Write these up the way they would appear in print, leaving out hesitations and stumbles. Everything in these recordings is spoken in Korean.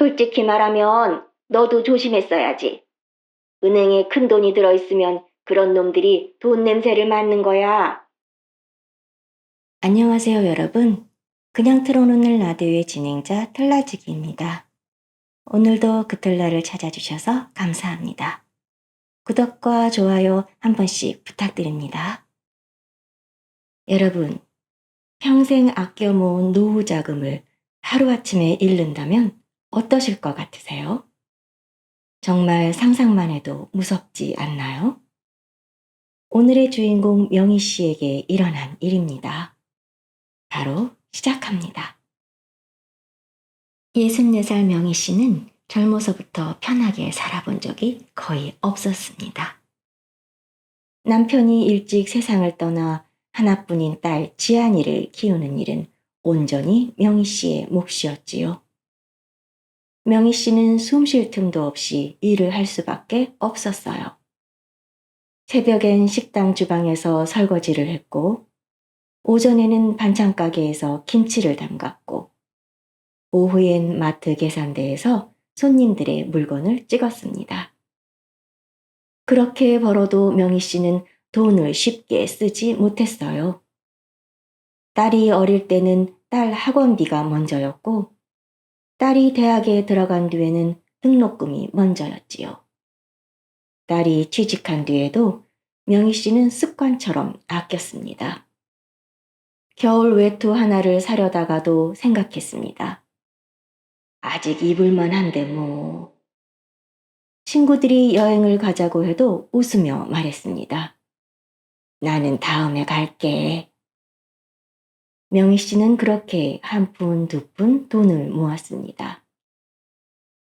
솔직히 말하면 너도 조심했어야지. 은행에 큰 돈이 들어있으면 그런 놈들이 돈 냄새를 맡는 거야. 안녕하세요, 여러분. 그냥 틀어놓는 라디오의 진행자 털라지기입니다. 오늘도 그 털라를 찾아주셔서 감사합니다. 구독과 좋아요 한 번씩 부탁드립니다. 여러분, 평생 아껴 모은 노후 자금을 하루아침에 잃는다면 어떠실 것 같으세요? 정말 상상만 해도 무섭지 않나요? 오늘의 주인공 명희 씨에게 일어난 일입니다. 바로 시작합니다. 64살 명희 씨는 젊어서부터 편하게 살아본 적이 거의 없었습니다. 남편이 일찍 세상을 떠나 하나뿐인 딸 지안이를 키우는 일은 온전히 명희 씨의 몫이었지요. 명희 씨는 숨 쉴 틈도 없이 일을 할 수밖에 없었어요. 새벽엔 식당 주방에서 설거지를 했고, 오전에는 반찬 가게에서 김치를 담갔고, 오후엔 마트 계산대에서 손님들의 물건을 찍었습니다. 그렇게 벌어도 명희 씨는 돈을 쉽게 쓰지 못했어요. 딸이 어릴 때는 딸 학원비가 먼저였고, 딸이 대학에 들어간 뒤에는 등록금이 먼저였지요. 딸이 취직한 뒤에도 명희 씨는 습관처럼 아꼈습니다. 겨울 외투 하나를 사려다가도 생각했습니다. 아직 입을만 한데 뭐. 친구들이 여행을 가자고 해도 웃으며 말했습니다. 나는 다음에 갈게. 명희 씨는 그렇게 한 푼, 두 푼 돈을 모았습니다.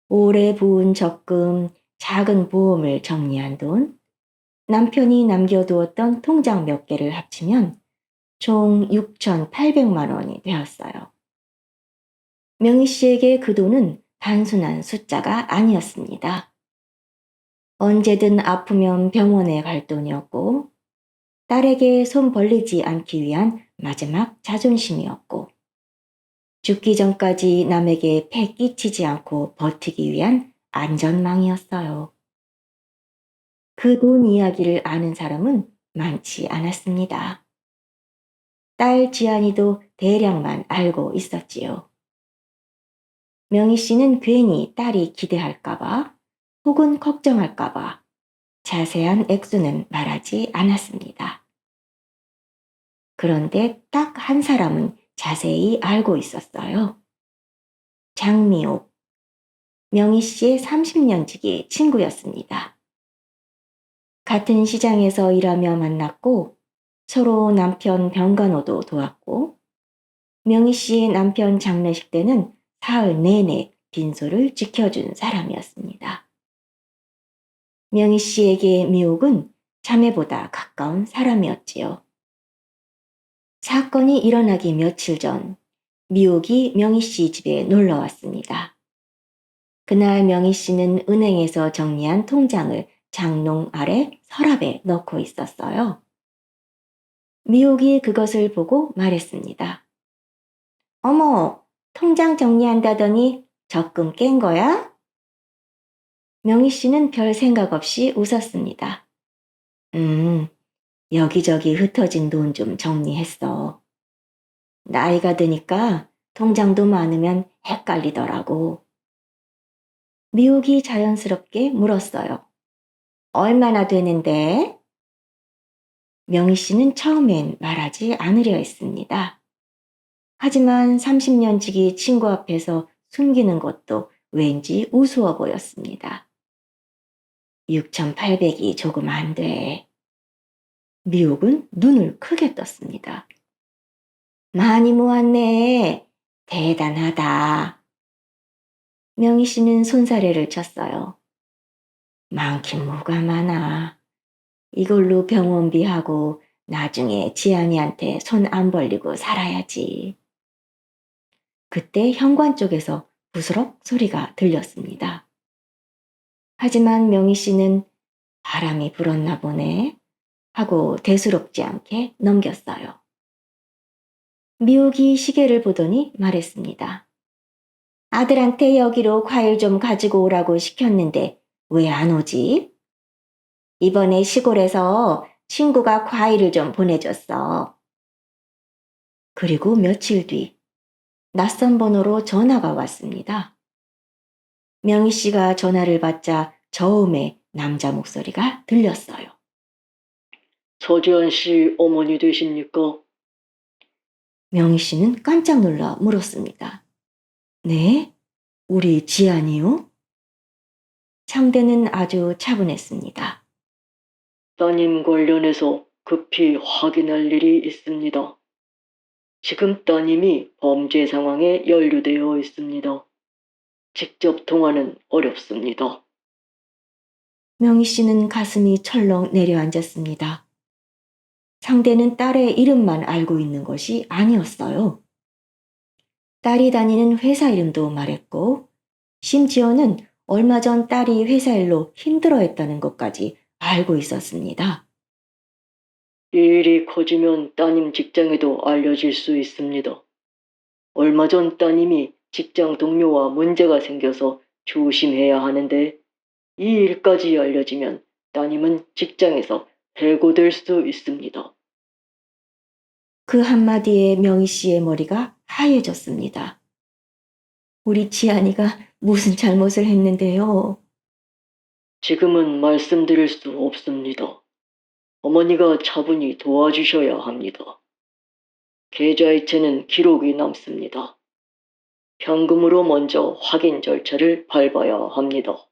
오래 부은 적금, 작은 보험을 정리한 돈, 남편이 남겨두었던 통장 몇 개를 합치면 총 6,800만 원이 되었어요. 명희 씨에게 그 돈은 단순한 숫자가 아니었습니다. 언제든 아프면 병원에 갈 돈이었고, 딸에게 손 벌리지 않기 위한 마지막 자존심이었고, 죽기 전까지 남에게 폐 끼치지 않고 버티기 위한 안전망이었어요. 그 돈 이야기를 아는 사람은 많지 않았습니다. 딸 지안이도 대략만 알고 있었지요. 명희 씨는 괜히 딸이 기대할까봐 혹은 걱정할까봐 자세한 액수는 말하지 않았습니다. 그런데 딱 한 사람은 자세히 알고 있었어요. 장미옥, 명희 씨의 30년 지기 친구였습니다. 같은 시장에서 일하며 만났고 서로 남편 병간호도 도왔고 명희 씨의 남편 장례식 때는 사흘 내내 빈소를 지켜준 사람이었습니다. 명희 씨에게 미옥은 자매보다 가까운 사람이었지요. 사건이 일어나기 며칠 전 미옥이 명희 씨 집에 놀러 왔습니다. 그날 명희 씨는 은행에서 정리한 통장을 장롱 아래 서랍에 넣고 있었어요. 미옥이 그것을 보고 말했습니다. 어머, 통장 정리한다더니 적금 깬 거야? 명희 씨는 별 생각 없이 웃었습니다. 여기저기 흩어진 돈 좀 정리했어. 나이가 드니까 통장도 많으면 헷갈리더라고. 미옥이 자연스럽게 물었어요. 얼마나 되는데? 명희 씨는 처음엔 말하지 않으려 했습니다. 하지만 30년 지기 친구 앞에서 숨기는 것도 왠지 우스워 보였습니다. 6,800이 조금 안 돼. 미옥은 눈을 크게 떴습니다. 많이 모았네. 대단하다. 명희 씨는 손사래를 쳤어요. 많긴 뭐가 많아. 이걸로 병원비하고 나중에 지안이한테 손 안 벌리고 살아야지. 그때 현관 쪽에서 부스럭 소리가 들렸습니다. 하지만 명희 씨는 바람이 불었나 보네 하고 대수롭지 않게 넘겼어요. 미옥이 시계를 보더니 말했습니다. 아들한테 여기로 과일 좀 가지고 오라고 시켰는데 왜 안 오지? 이번에 시골에서 친구가 과일을 좀 보내줬어. 그리고 며칠 뒤 낯선 번호로 전화가 왔습니다. 명희 씨가 전화를 받자 저음의 남자 목소리가 들렸어요. 서지한 씨 어머니 되십니까? 명희 씨는 깜짝 놀라 물었습니다. 네? 우리 지안이요? 상대는 아주 차분했습니다. 따님 관련해서 급히 확인할 일이 있습니다. 지금 따님이 범죄 상황에 연루되어 있습니다. 직접 통화는 어렵습니다. 명희 씨는 가슴이 철렁 내려앉았습니다. 상대는 딸의 이름만 알고 있는 것이 아니었어요. 딸이 다니는 회사 이름도 말했고, 심지어는 얼마 전 딸이 회사 일로 힘들어했다는 것까지 알고 있었습니다. 이 일이 커지면 따님 직장에도 알려질 수 있습니다. 얼마 전 따님이 직장 동료와 문제가 생겨서 조심해야 하는데 이 일까지 알려지면 따님은 직장에서 해고될 수 있습니다. 그 한마디에 명희 씨의 머리가 하얘졌습니다. 우리 지안이가 무슨 잘못을 했는데요. 지금은 말씀드릴 수 없습니다. 어머니가 차분히 도와주셔야 합니다. 계좌이체는 기록이 남습니다. 현금으로 먼저 확인 절차를 밟아야 합니다.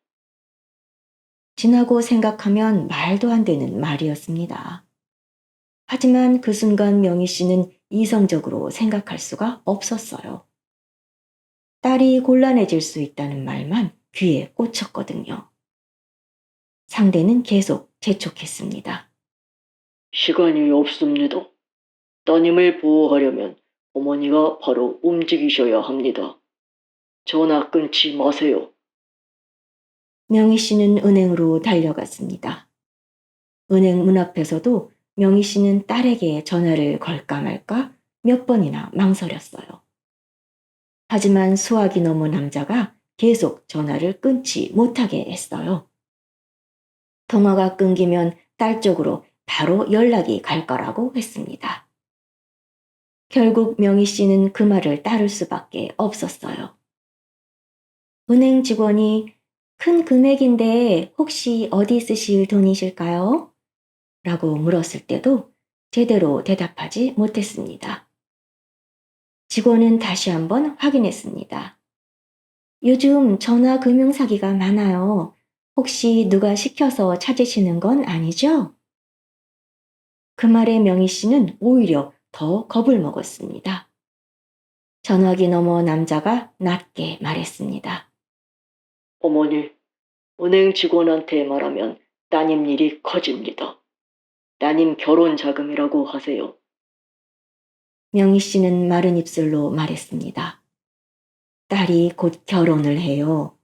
지나고 생각하면 말도 안 되는 말이었습니다. 하지만 그 순간 명희 씨는 이성적으로 생각할 수가 없었어요. 딸이 곤란해질 수 있다는 말만 귀에 꽂혔거든요. 상대는 계속 재촉했습니다. 시간이 없습니다. 따님을 보호하려면 어머니가 바로 움직이셔야 합니다. 전화 끊지 마세요. 명희 씨는 은행으로 달려갔습니다. 은행 문 앞에서도 명희 씨는 딸에게 전화를 걸까 말까 몇 번이나 망설였어요. 하지만 수학이 넘은 남자가 계속 전화를 끊지 못하게 했어요. 통화가 끊기면 딸 쪽으로 바로 연락이 갈 거라고 했습니다. 결국 명희 씨는 그 말을 따를 수밖에 없었어요. 은행 직원이 큰 금액인데 혹시 어디 쓰실 돈이실까요? 라고 물었을 때도 제대로 대답하지 못했습니다. 직원은 다시 한번 확인했습니다. 요즘 전화 금융 사기가 많아요. 혹시 누가 시켜서 찾으시는 건 아니죠? 그 말에 명희 씨는 오히려 더 겁을 먹었습니다. 전화기 너머 남자가 낮게 말했습니다. 어머니, 은행 직원한테 말하면 따님 일이 커집니다. 따님 결혼 자금이라고 하세요. 명희 씨는 마른 입술로 말했습니다. 딸이 곧 결혼을 해요.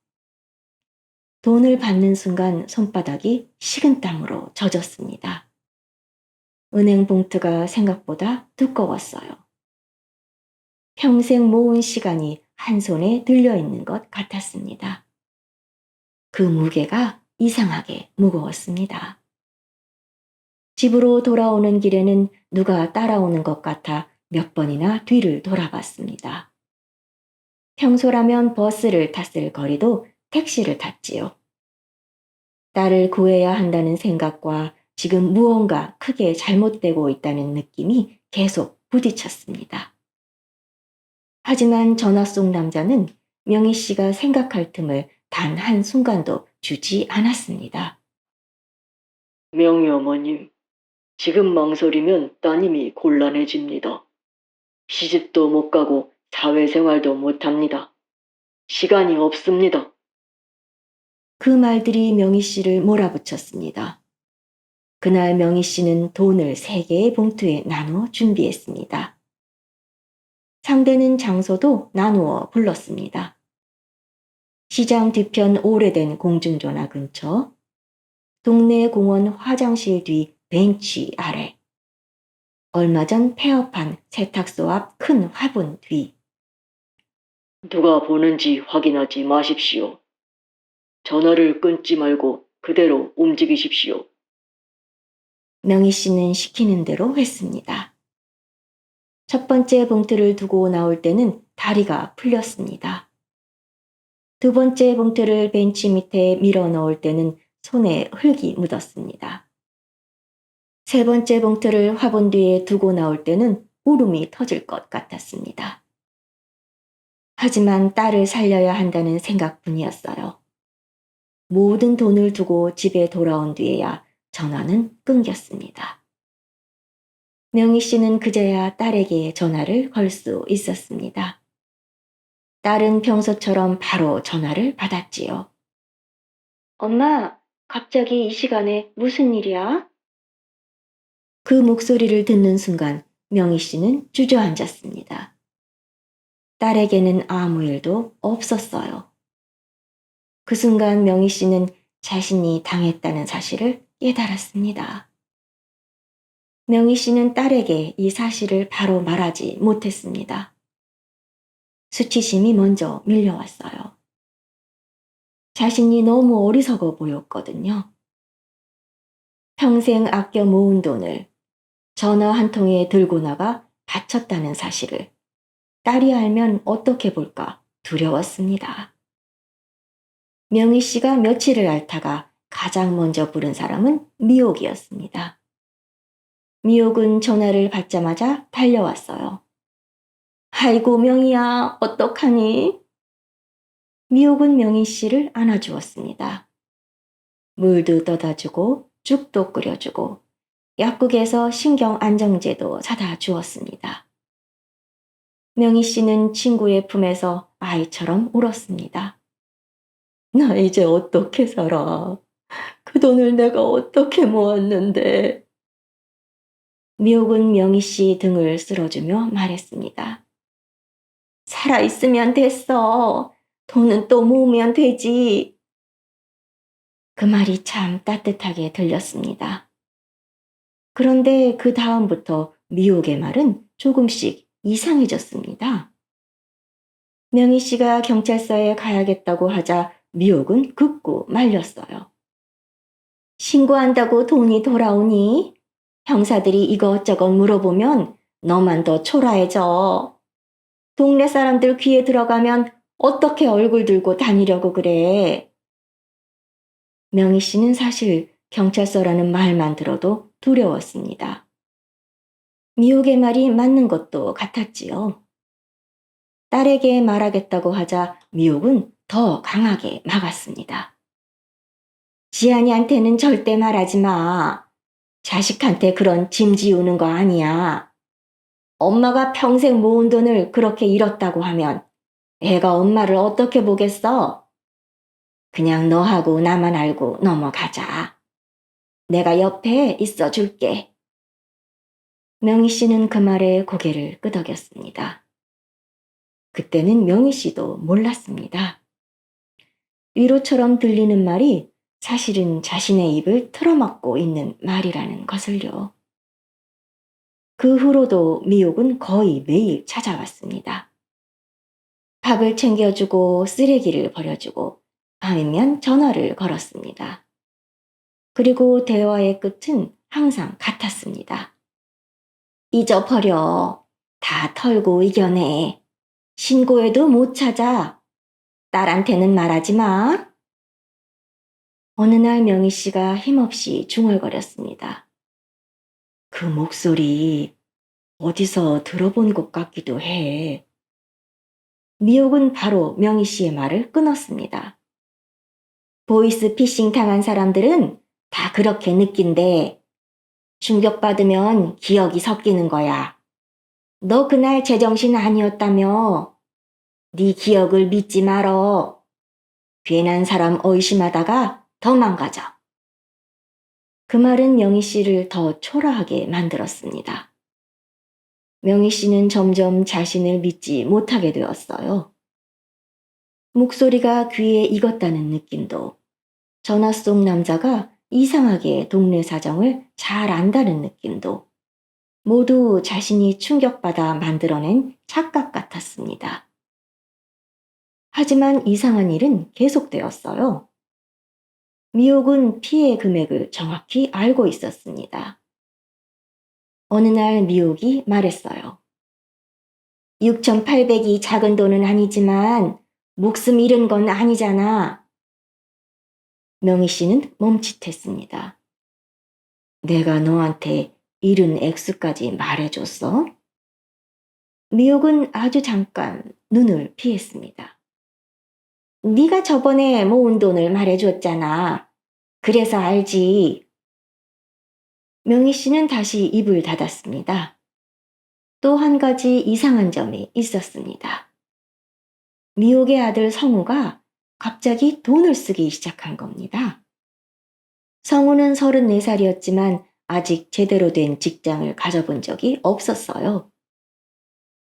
돈을 받는 순간 손바닥이 식은땀으로 젖었습니다. 은행 봉투가 생각보다 두꺼웠어요. 평생 모은 시간이 한 손에 들려있는 것 같았습니다. 그 무게가 이상하게 무거웠습니다. 집으로 돌아오는 길에는 누가 따라오는 것 같아 몇 번이나 뒤를 돌아봤습니다. 평소라면 버스를 탔을 거리도 택시를 탔지요. 딸을 구해야 한다는 생각과 지금 무언가 크게 잘못되고 있다는 느낌이 계속 부딪혔습니다. 하지만 전화 속 남자는 명희 씨가 생각할 틈을 단 한순간도 주지 않았습니다. 명희 어머님, 지금 망설이면 따님이 곤란해집니다. 시집도 못 가고 사회생활도 못 합니다. 시간이 없습니다. 그 말들이 명희 씨를 몰아붙였습니다. 그날 명희 씨는 돈을 3개의 봉투에 나누어 준비했습니다. 상대는 장소도 나누어 불렀습니다. 시장 뒤편 오래된 공중전화 근처, 동네 공원 화장실 뒤 벤치 아래, 얼마 전 폐업한 세탁소 앞 큰 화분 뒤, 누가 보는지 확인하지 마십시오. 전화를 끊지 말고 그대로 움직이십시오. 명희 씨는 시키는 대로 했습니다. 첫 번째 봉투를 두고 나올 때는 다리가 풀렸습니다. 두 번째 봉투를 벤치 밑에 밀어 넣을 때는 손에 흙이 묻었습니다. 세 번째 봉투를 화분 뒤에 두고 나올 때는 울음이 터질 것 같았습니다. 하지만 딸을 살려야 한다는 생각뿐이었어요. 모든 돈을 두고 집에 돌아온 뒤에야 전화는 끊겼습니다. 명희 씨는 그제야 딸에게 전화를 걸 수 있었습니다. 딸은 평소처럼 바로 전화를 받았지요. 엄마, 갑자기 이 시간에 무슨 일이야? 그 목소리를 듣는 순간 명희 씨는 주저앉았습니다. 딸에게는 아무 일도 없었어요. 그 순간 명희 씨는 자신이 당했다는 사실을 깨달았습니다. 명희 씨는 딸에게 이 사실을 바로 말하지 못했습니다. 수치심이 먼저 밀려왔어요. 자신이 너무 어리석어 보였거든요. 평생 아껴 모은 돈을 전화 한 통에 들고 나가 바쳤다는 사실을 딸이 알면 어떻게 볼까 두려웠습니다. 명희 씨가 며칠을 앓다가 가장 먼저 부른 사람은 미옥이었습니다. 미옥은 전화를 받자마자 달려왔어요. 아이고 명희야, 어떡하니? 미옥은 명희 씨를 안아주었습니다. 물도 떠다 주고 죽도 끓여주고 약국에서 신경 안정제도 사다 주었습니다. 명희 씨는 친구의 품에서 아이처럼 울었습니다. 나 이제 어떻게 살아? 그 돈을 내가 어떻게 모았는데? 미옥은 명희 씨 등을 쓸어주며 말했습니다. 살아있으면 됐어. 돈은 또 모으면 되지. 그 말이 참 따뜻하게 들렸습니다. 그런데 그 다음부터 미옥의 말은 조금씩 이상해졌습니다. 명희 씨가 경찰서에 가야겠다고 하자 미옥은 극구 말렸어요. 신고한다고 돈이 돌아오니? 형사들이 이것저것 물어보면 너만 더 초라해져. 동네 사람들 귀에 들어가면 어떻게 얼굴 들고 다니려고 그래? 명희 씨는 사실 경찰서라는 말만 들어도 두려웠습니다. 미옥의 말이 맞는 것도 같았지요. 딸에게 말하겠다고 하자 미옥은 더 강하게 막았습니다. 지안이한테는 절대 말하지 마. 자식한테 그런 짐 지우는 거 아니야. 엄마가 평생 모은 돈을 그렇게 잃었다고 하면 애가 엄마를 어떻게 보겠어? 그냥 너하고 나만 알고 넘어가자. 내가 옆에 있어 줄게. 명희 씨는 그 말에 고개를 끄덕였습니다. 그때는 명희 씨도 몰랐습니다. 위로처럼 들리는 말이 사실은 자신의 입을 틀어막고 있는 말이라는 것을요. 그 후로도 미옥은 거의 매일 찾아왔습니다. 밥을 챙겨주고 쓰레기를 버려주고 밤이면 전화를 걸었습니다. 그리고 대화의 끝은 항상 같았습니다. 잊어버려. 다 털고 이겨내. 신고해도 못 찾아. 딸한테는 말하지 마. 어느 날 명희 씨가 힘없이 중얼거렸습니다. 그 목소리 어디서 들어본 것 같기도 해. 미옥은 바로 명희 씨의 말을 끊었습니다. 보이스 피싱 당한 사람들은 다 그렇게 느낀대. 충격받으면 기억이 섞이는 거야. 너 그날 제정신 아니었다며. 네 기억을 믿지 말어. 괜한 사람 의심하다가 더 망가져. 그 말은 명희 씨를 더 초라하게 만들었습니다. 명희 씨는 점점 자신을 믿지 못하게 되었어요. 목소리가 귀에 익었다는 느낌도, 전화 속 남자가 이상하게 동네 사정을 잘 안다는 느낌도 모두 자신이 충격받아 만들어낸 착각 같았습니다. 하지만 이상한 일은 계속되었어요. 미옥은 피해 금액을 정확히 알고 있었습니다. 어느 날 미옥이 말했어요. 6,800이 작은 돈은 아니지만 목숨 잃은 건 아니잖아. 명희 씨는 멈칫했습니다. 내가 너한테 잃은 액수까지 말해줬어? 미옥은 아주 잠깐 눈을 피했습니다. 네가 저번에 모은 돈을 말해줬잖아. 그래서 알지. 명희 씨는 다시 입을 닫았습니다. 또 한 가지 이상한 점이 있었습니다. 미옥의 아들 성우가 갑자기 돈을 쓰기 시작한 겁니다. 성우는 34살이었지만 아직 제대로 된 직장을 가져본 적이 없었어요.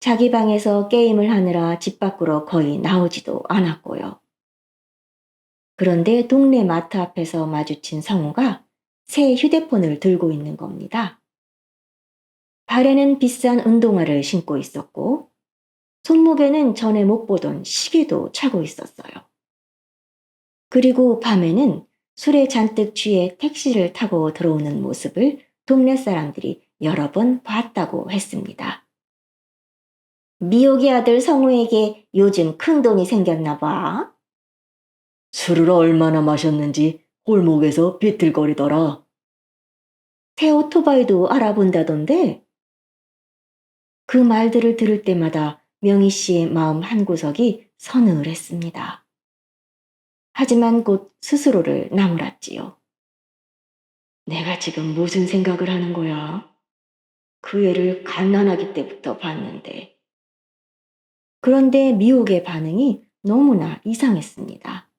자기 방에서 게임을 하느라 집 밖으로 거의 나오지도 않았고요. 그런데 동네 마트 앞에서 마주친 성우가 새 휴대폰을 들고 있는 겁니다. 발에는 비싼 운동화를 신고 있었고 손목에는 전에 못 보던 시계도 차고 있었어요. 그리고 밤에는 술에 잔뜩 취해 택시를 타고 들어오는 모습을 동네 사람들이 여러 번 봤다고 했습니다. 미옥의 아들 성우에게 요즘 큰 돈이 생겼나 봐. 술을 얼마나 마셨는지 골목에서 비틀거리더라. 새 오토바이도 알아본다던데? 그 말들을 들을 때마다 명희 씨의 마음 한구석이 서늘했습니다. 하지만 곧 스스로를 나무랐지요. 내가 지금 무슨 생각을 하는 거야? 그 애를 갓난아기 때부터 봤는데. 그런데 미옥의 반응이 너무나 이상했습니다.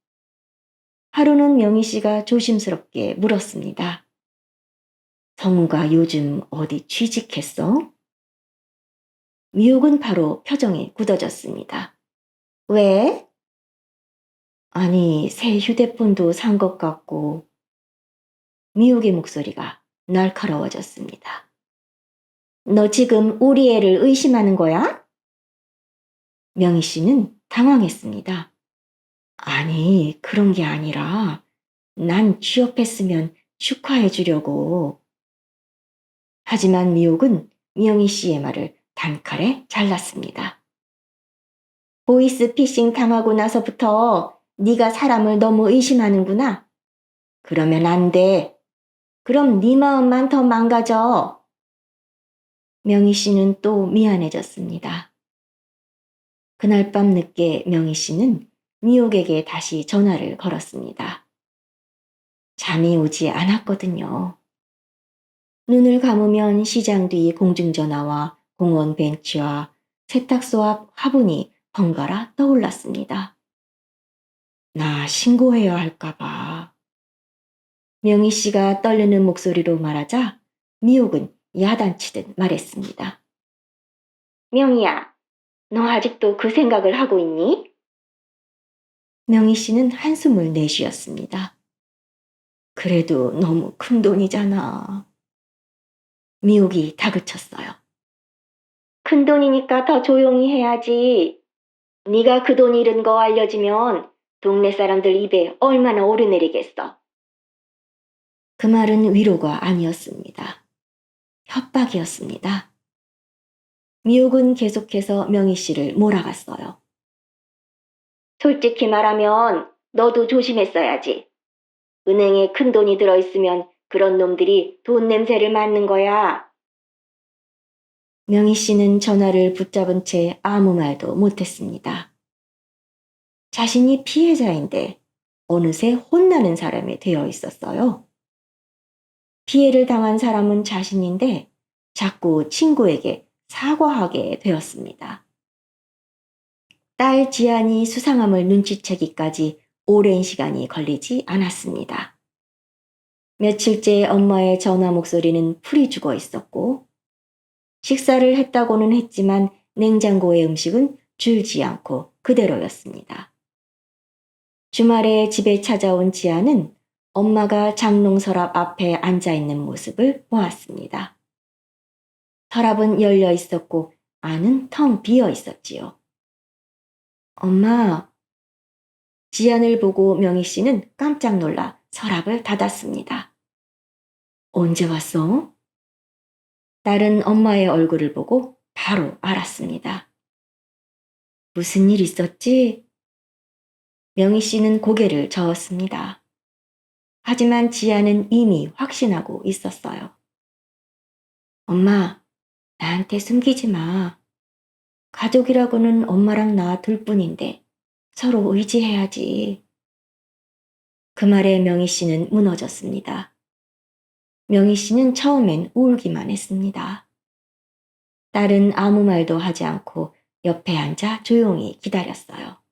하루는 명희 씨가 조심스럽게 물었습니다. 성우가 요즘 어디 취직했어? 미옥은 바로 표정이 굳어졌습니다. 왜? 아니, 새 휴대폰도 산 것 같고. 미옥의 목소리가 날카로워졌습니다. 너 지금 우리 애를 의심하는 거야? 명희 씨는 당황했습니다. 아니, 그런 게 아니라 난 취업했으면 축하해 주려고. 하지만 미옥은 명희 씨의 말을 단칼에 잘랐습니다. 보이스피싱 당하고 나서부터 네가 사람을 너무 의심하는구나. 그러면 안 돼. 그럼 네 마음만 더 망가져. 명희 씨는 또 미안해졌습니다. 그날 밤 늦게 명희 씨는 미옥에게 다시 전화를 걸었습니다. 잠이 오지 않았거든요. 눈을 감으면 시장 뒤 공중전화와 공원 벤치와 세탁소 앞 화분이 번갈아 떠올랐습니다. 나 신고해야 할까봐. 명희 씨가 떨리는 목소리로 말하자 미옥은 야단치듯 말했습니다. 명희야, 너 아직도 그 생각을 하고 있니? 명희 씨는 한숨을 내쉬었습니다. 그래도 너무 큰 돈이잖아. 미옥이 다그쳤어요. 큰 돈이니까 더 조용히 해야지. 네가 그 돈 잃은 거 알려지면 동네 사람들 입에 얼마나 오르내리겠어. 그 말은 위로가 아니었습니다. 협박이었습니다. 미옥은 계속해서 명희 씨를 몰아갔어요. 솔직히 말하면 너도 조심했어야지. 은행에 큰 돈이 들어있으면 그런 놈들이 돈 냄새를 맡는 거야. 명희 씨는 전화를 붙잡은 채 아무 말도 못했습니다. 자신이 피해자인데 어느새 혼나는 사람이 되어 있었어요. 피해를 당한 사람은 자신인데 자꾸 친구에게 사과하게 되었습니다. 딸 지안이 수상함을 눈치채기까지 오랜 시간이 걸리지 않았습니다. 며칠째 엄마의 전화 목소리는 풀이 죽어 있었고 식사를 했다고는 했지만 냉장고의 음식은 줄지 않고 그대로였습니다. 주말에 집에 찾아온 지아는 엄마가 장롱 서랍 앞에 앉아있는 모습을 보았습니다. 서랍은 열려 있었고 안은 텅 비어 있었지요. 엄마, 지안을 보고 명희 씨는 깜짝 놀라 서랍을 닫았습니다. 언제 왔어? 딸은 엄마의 얼굴을 보고 바로 알았습니다. 무슨 일 있었지? 명희 씨는 고개를 저었습니다. 하지만 지아는 이미 확신하고 있었어요. 엄마, 나한테 숨기지 마. 가족이라고는 엄마랑 나 둘뿐인데 서로 의지해야지. 그 말에 명희 씨는 무너졌습니다. 명희 씨는 처음엔 울기만 했습니다. 딸은 아무 말도 하지 않고 옆에 앉아 조용히 기다렸어요.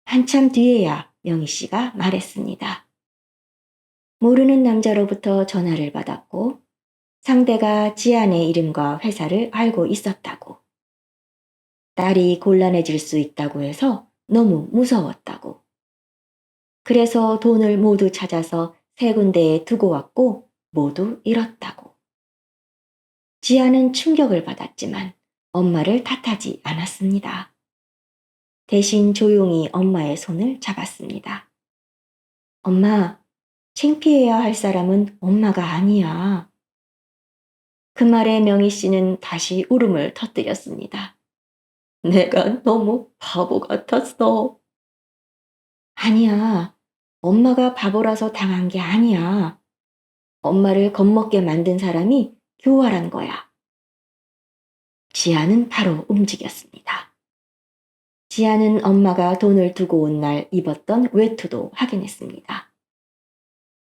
한참 뒤에야 명희 씨가 말했습니다. 모르는 남자로부터 전화를 받았고 상대가 지안의 이름과 회사를 알고 있었다고. 딸이 곤란해질 수 있다고 해서 너무 무서웠다고. 그래서 돈을 모두 찾아서 세 군데에 두고 왔고 모두 잃었다고. 지아는 충격을 받았지만 엄마를 탓하지 않았습니다. 대신 조용히 엄마의 손을 잡았습니다. 엄마, 창피해야 할 사람은 엄마가 아니야. 그 말에 명희 씨는 다시 울음을 터뜨렸습니다. 내가 너무 바보 같았어. 아니야. 엄마가 바보라서 당한 게 아니야. 엄마를 겁먹게 만든 사람이 교활한 거야. 지아는 바로 움직였습니다. 지아는 엄마가 돈을 두고 온 날 입었던 외투도 확인했습니다.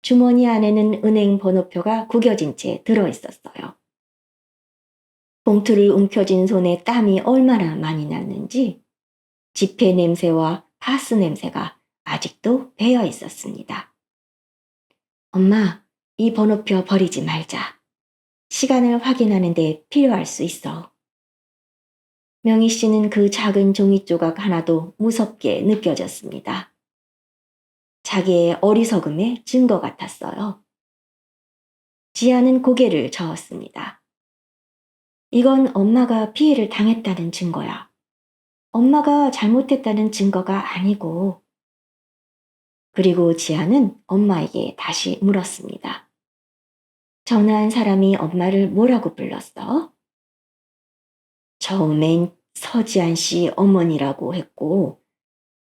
주머니 안에는 은행 번호표가 구겨진 채 들어있었어요. 봉투를 움켜쥔 손에 땀이 얼마나 많이 났는지 지폐 냄새와 파스 냄새가 아직도 배어 있었습니다. 엄마, 이 번호표 버리지 말자. 시간을 확인하는데 필요할 수 있어. 명희 씨는 그 작은 종이 조각 하나도 무섭게 느껴졌습니다. 자기의 어리석음의 증거 같았어요. 지아는 고개를 저었습니다. 이건 엄마가 피해를 당했다는 증거야. 엄마가 잘못했다는 증거가 아니고. 그리고 지아는 엄마에게 다시 물었습니다. 전화한 사람이 엄마를 뭐라고 불렀어? 처음엔 서지안 씨 어머니라고 했고,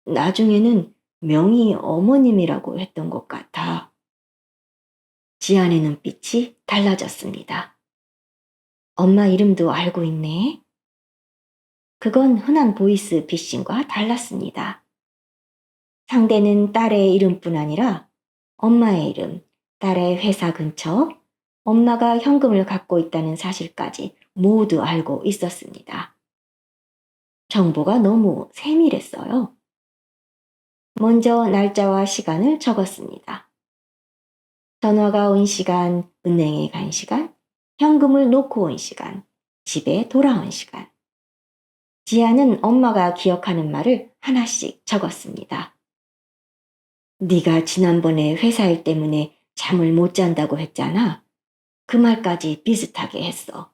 나중에는 명희 어머님이라고 했던 것 같아. 지안의 눈빛이 달라졌습니다. 엄마 이름도 알고 있네. 그건 흔한 보이스 피싱과 달랐습니다. 상대는 딸의 이름뿐 아니라 엄마의 이름, 딸의 회사 근처, 엄마가 현금을 갖고 있다는 사실까지 모두 알고 있었습니다. 정보가 너무 세밀했어요. 먼저 날짜와 시간을 적었습니다. 전화가 온 시간, 은행에 간 시간, 현금을 놓고 온 시간, 집에 돌아온 시간. 지아는 엄마가 기억하는 말을 하나씩 적었습니다. 네가 지난번에 회사 일 때문에 잠을 못 잔다고 했잖아. 그 말까지 비슷하게 했어.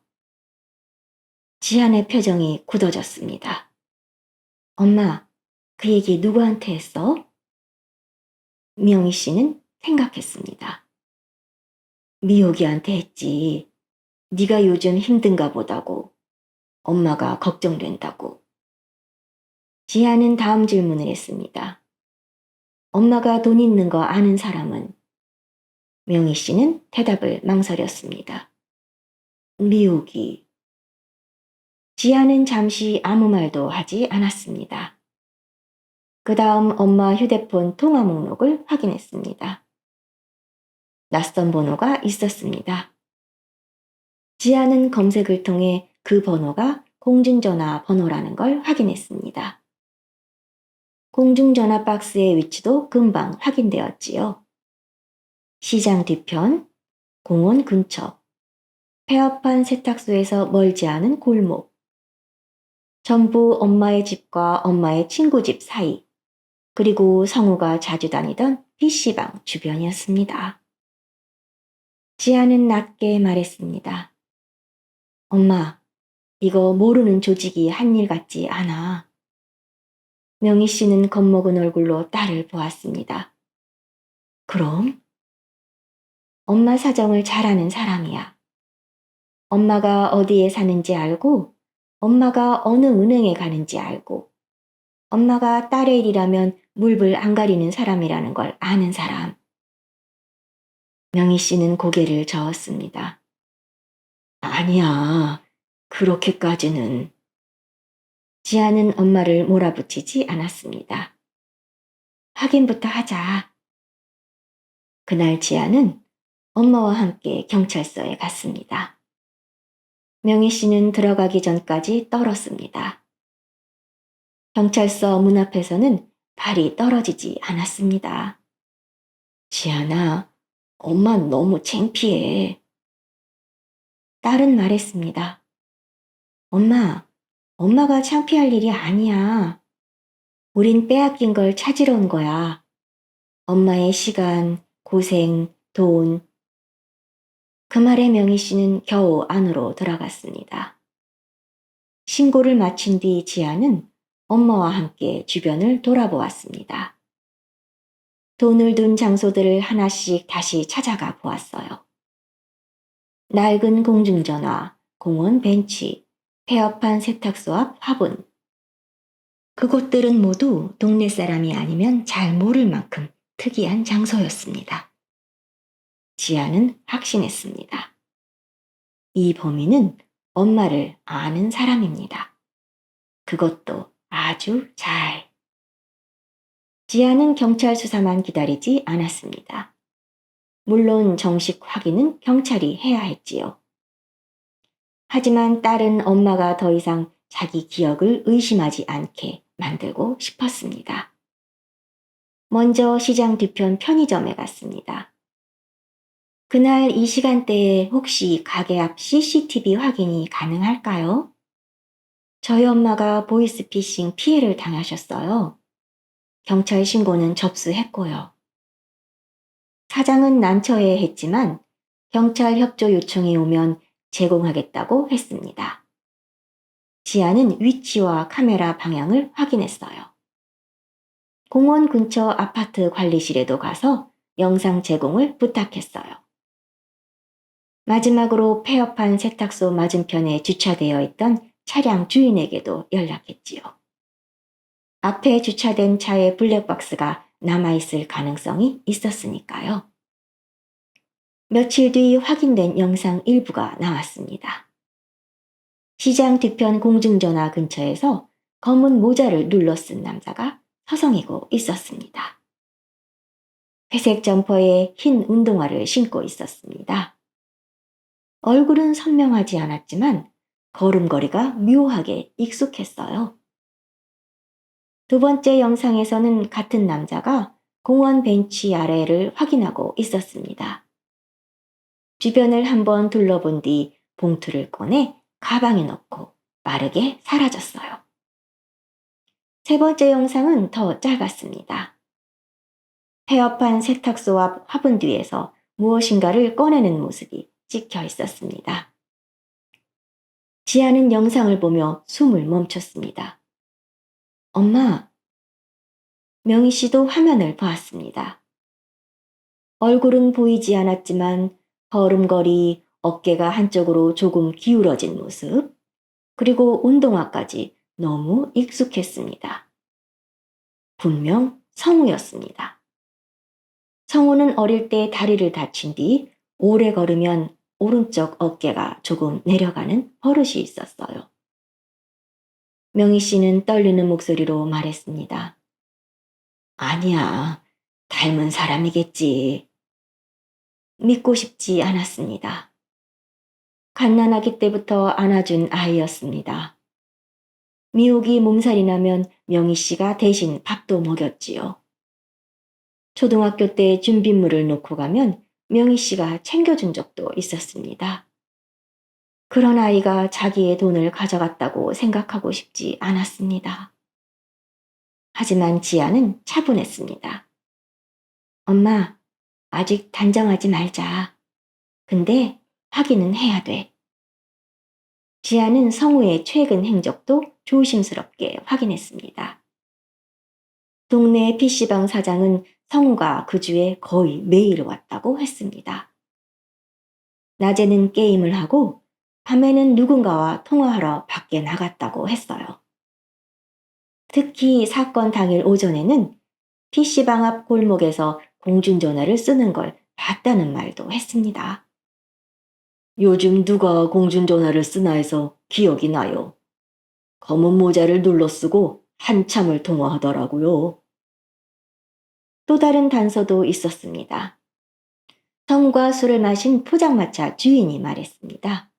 지안의 표정이 굳어졌습니다. 엄마, 그 얘기 누구한테 했어? 명희 씨는 생각했습니다. 미옥이한테 했지. 네가 요즘 힘든가 보다고. 엄마가 걱정된다고. 지아는 다음 질문을 했습니다. 엄마가 돈 있는 거 아는 사람은? 명희 씨는 대답을 망설였습니다. 미옥이. 지아는 잠시 아무 말도 하지 않았습니다. 그 다음 엄마 휴대폰 통화 목록을 확인했습니다. 낯선 번호가 있었습니다. 지아는 검색을 통해 그 번호가 공중전화 번호라는 걸 확인했습니다. 공중전화 박스의 위치도 금방 확인되었지요. 시장 뒤편, 공원 근처, 폐업한 세탁소에서 멀지 않은 골목, 전부 엄마의 집과 엄마의 친구 집 사이, 그리고 성우가 자주 다니던 PC방 주변이었습니다. 지아는 낮게 말했습니다. 엄마, 이거 모르는 조직이 한 일 같지 않아. 명희 씨는 겁먹은 얼굴로 딸을 보았습니다. 그럼? 엄마 사정을 잘 아는 사람이야. 엄마가 어디에 사는지 알고, 엄마가 어느 은행에 가는지 알고, 엄마가 딸의 일이라면 물불 안 가리는 사람이라는 걸 아는 사람. 명희 씨는 고개를 저었습니다. 아니야, 그렇게까지는. 지아는 엄마를 몰아붙이지 않았습니다. 확인부터 하자. 그날 지아는 엄마와 함께 경찰서에 갔습니다. 명희 씨는 들어가기 전까지 떨었습니다. 경찰서 문 앞에서는 발이 떨어지지 않았습니다. 지아나, 엄마 너무 창피해. 딸은 말했습니다. 엄마가 창피할 일이 아니야. 우린 빼앗긴 걸 찾으러 온 거야. 엄마의 시간, 고생, 돈. 그 말에 명희 씨는 겨우 안으로 들어갔습니다. 신고를 마친 뒤 지아는 엄마와 함께 주변을 돌아보았습니다. 돈을 둔 장소들을 하나씩 다시 찾아가 보았어요. 낡은 공중전화, 공원 벤치, 폐업한 세탁소 앞 화분. 그곳들은 모두 동네 사람이 아니면 잘 모를 만큼 특이한 장소였습니다. 지아는 확신했습니다. 이 범인은 엄마를 아는 사람입니다. 그것도 아주 잘. 지아는 경찰 수사만 기다리지 않았습니다. 물론 정식 확인은 경찰이 해야 했지요. 하지만 딸은 엄마가 더 이상 자기 기억을 의심하지 않게 만들고 싶었습니다. 먼저 시장 뒤편 편의점에 갔습니다. 그날 이 시간대에 혹시 가게 앞 CCTV 확인이 가능할까요? 저희 엄마가 보이스피싱 피해를 당하셨어요. 경찰 신고는 접수했고요. 사장은 난처해 했지만 경찰 협조 요청이 오면 제공하겠다고 했습니다. 지아는 위치와 카메라 방향을 확인했어요. 공원 근처 아파트 관리실에도 가서 영상 제공을 부탁했어요. 마지막으로 폐업한 세탁소 맞은편에 주차되어 있던 차량 주인에게도 연락했지요. 앞에 주차된 차에 블랙박스가 남아있을 가능성이 있었으니까요. 며칠 뒤 확인된 영상 일부가 나왔습니다. 시장 뒤편 공중전화 근처에서 검은 모자를 눌러 쓴 남자가 서성이고 있었습니다. 회색 점퍼에 흰 운동화를 신고 있었습니다. 얼굴은 선명하지 않았지만 걸음걸이가 묘하게 익숙했어요. 두 번째 영상에서는 같은 남자가 공원 벤치 아래를 확인하고 있었습니다. 주변을 한번 둘러본 뒤 봉투를 꺼내 가방에 넣고 빠르게 사라졌어요. 세 번째 영상은 더 짧았습니다. 폐업한 세탁소 앞 화분 뒤에서 무엇인가를 꺼내는 모습이 찍혀 있었습니다. 지아는 영상을 보며 숨을 멈췄습니다. 엄마, 명희 씨도 화면을 보았습니다. 얼굴은 보이지 않았지만 걸음걸이, 어깨가 한쪽으로 조금 기울어진 모습, 그리고 운동화까지 너무 익숙했습니다. 분명 성우였습니다. 성우는 어릴 때 다리를 다친 뒤 오래 걸으면 오른쪽 어깨가 조금 내려가는 버릇이 있었어요. 명희 씨는 떨리는 목소리로 말했습니다. 아니야, 닮은 사람이겠지. 믿고 싶지 않았습니다. 갓난아기 때부터 안아준 아이였습니다. 미옥이 몸살이 나면 명희 씨가 대신 밥도 먹였지요. 초등학교 때 준비물을 놓고 가면 명희 씨가 챙겨준 적도 있었습니다. 그런 아이가 자기의 돈을 가져갔다고 생각하고 싶지 않았습니다. 하지만 지아는 차분했습니다. 엄마, 아직 단정하지 말자. 근데 확인은 해야 돼. 지아는 성우의 최근 행적도 조심스럽게 확인했습니다. 동네 PC방 사장은 성우가 그 주에 거의 매일 왔다고 했습니다. 낮에는 게임을 하고 밤에는 누군가와 통화하러 밖에 나갔다고 했어요. 특히 사건 당일 오전에는 PC방 앞 골목에서 공중전화를 쓰는 걸 봤다는 말도 했습니다. 요즘 누가 공중전화를 쓰나 해서 기억이 나요. 검은 모자를 눌러 쓰고 한참을 통화하더라고요. 또 다른 단서도 있었습니다. 성과 술을 마신 포장마차 주인이 말했습니다.